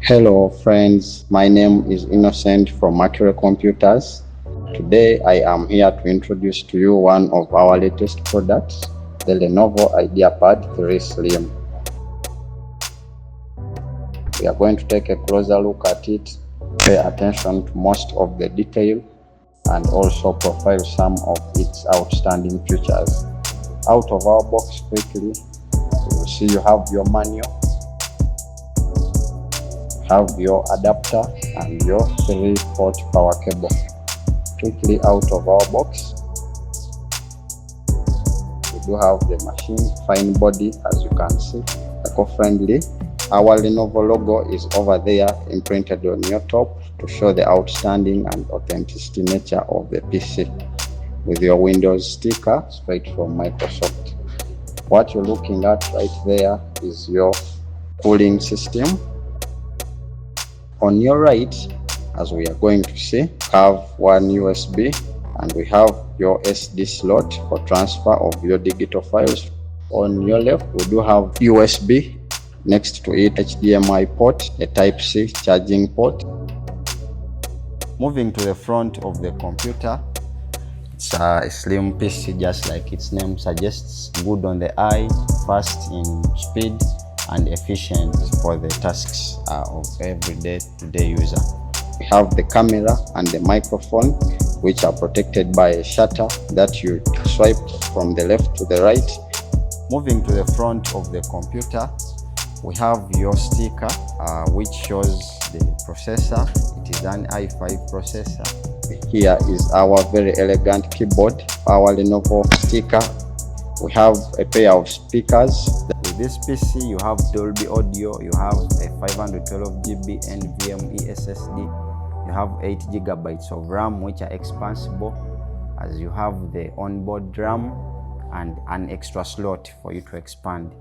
Hello friends, my name is Innocent from Mercury Computers. Today I am here to introduce to you one of our latest products, the Lenovo IdeaPad 3 Slim. We are going to take a closer look at it, pay attention to most of the detail, and also profile some of its outstanding features. Out of our box quickly, you will see you have your manual, have your adapter and your 3-port power cable. Quickly out of our box, we do have the machine, fine body as you can see, eco-friendly. Our Lenovo logo is over there imprinted on your top to show the outstanding and authenticity nature of the PC, with your Windows sticker straight from Microsoft. What you're looking at right there is your cooling system. On your right, as we are going to see, have one USB and we have your SD slot for transfer of your digital files. On your left, we do have USB, next to it HDMI port, a Type-C charging port. Moving to the front of the computer, it's a slim PC just like its name suggests, good on the eye, fast in speed, and efficient for the tasks of everyday user. We have the camera and the microphone, which are protected by a shutter that you swipe from the left to the right. Moving to the front of the computer, we have your sticker which shows the processor. It is an i5 processor. Here is our very elegant keyboard, our Lenovo sticker. We have a pair of speakers. With this PC, you have Dolby Audio, you have a 512GB NVMe SSD, you have 8GB of RAM which are expansible, as you have the onboard RAM and an extra slot for you to expand.